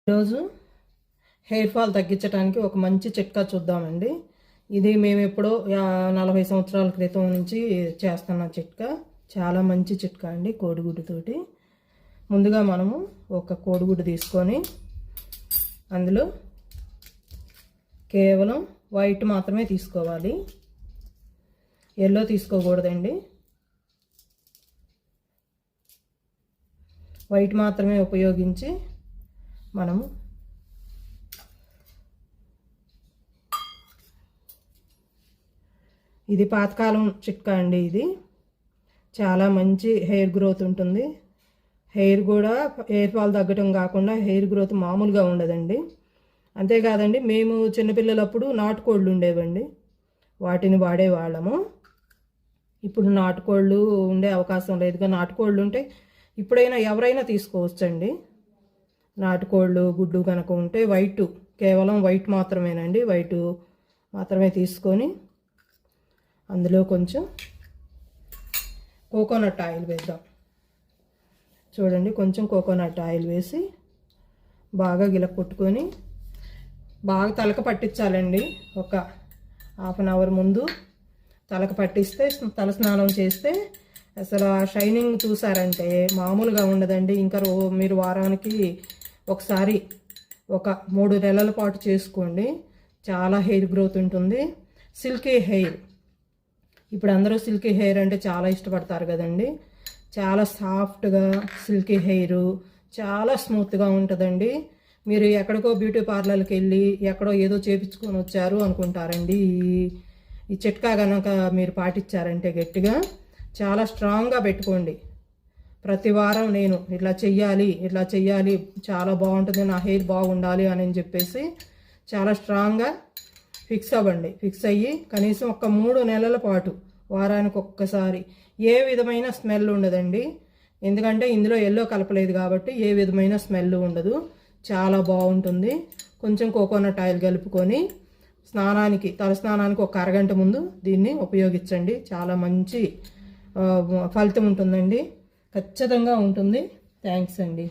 ఈరోజు hair fall తగ్గించడానికి ఒక మంచి చిట్కా చూద్దామండి. ఇది మేము ఎప్పుడో 40 సంవత్సరాల క్రితం నుంచి చేస్తున్న చిట్కా. చాలా మంచి చిట్కా అండి. కోడిగుడ్డుతోటి ముందుగా మనము ఒక కోడిగుడ్డు తీసుకొని అందులో కేవలం వైట్ మాత్రమే తీసుకోవాలి, ఎల్లో తీసుకోకూడదండి. వైట్ మాత్రమే ఉపయోగించి మనము ఇది పాతకాలం చిట్కా అండి. ఇది చాలా మంచి హెయిర్ గ్రోత్ ఉంటుంది. హెయిర్ ఫాల్ తగ్గటం కాకుండా హెయిర్ గ్రోత్ మామూలుగా ఉండదండి. అంతేకాదండి, మేము చిన్నపిల్లలప్పుడు నాటుకోళ్ళు ఉండేవండి, వాటిని వాడేవాళ్ళము. ఇప్పుడు నాటుకోళ్ళు ఉండే అవకాశం లేదుగా. నాటుకోళ్ళు ఉంటే ఇప్పుడైనా ఎవరైనా తీసుకోవచ్చండి. నాటుకోళ్ళు గుడ్డు కనుక ఉంటే కేవలం వైట్ మాత్రమేనండి. వైట్ మాత్రమే తీసుకొని అందులో కొంచెం కోకోనట్ ఆయిల్ వేద్దాం. చూడండి, కొంచెం కోకోనట్ ఆయిల్ వేసి బాగా కొట్టుకొని బాగా తలక పట్టించాలండి. ఒక హాఫ్ అన్ అవర్ ముందు తలక పట్టిస్తే తల స్నానం చేస్తే అసలు ఆ షైనింగ్ చూసారంటే మామూలుగా ఉండదండి. ఇంకా మీరు వారానికి ఒకసారి ఒక 3 నెలల పాటు చేసుకోండి. చాలా హెయిర్ గ్రోత్ ఉంటుంది. సిల్కీ హెయిర్, ఇప్పుడు అందరూ సిల్కీ హెయిర్ అంటే చాలా ఇష్టపడతారు కదండి. చాలా సాఫ్ట్గా సిల్కీ హెయిర్ చాలా స్మూత్గా ఉంటుందండి. మీరు ఎక్కడికో బ్యూటీ పార్లర్కి వెళ్ళి ఎక్కడో ఏదో చేపించుకొని వచ్చారు అనుకుంటారండి. ఈ చిట్కా కనుక మీరు పాటించారంటే గట్టిగా చాలా స్ట్రాంగ్గా పెట్టుకోండి. ప్రతి వారం నేను ఇట్లా చెయ్యాలి, చాలా బాగుంటుంది, నా హెయిర్ బాగుండాలి అని చెప్పేసి చాలా స్ట్రాంగ్గా ఫిక్స్ అవ్వండి. ఫిక్స్ అయ్యి కనీసం ఒక 3 నెలల పాటు వారానికి ఒక్కసారి. ఏ విధమైన స్మెల్ ఉండదండి, ఎందుకంటే ఇందులో ఎల్లో కలపలేదు కాబట్టి ఏ విధమైన స్మెల్ ఉండదు. చాలా బాగుంటుంది. కొంచెం కోకోనట్ ఆయిల్ కలుపుకొని తలస్నానానికి ఒక అరగంట ముందు దీన్ని ఉపయోగించండి. చాలా మంచి ఫలితం ఉంటుందండి. ఖచ్చితంగా ఉంటుంది. థ్యాంక్స్ అండి.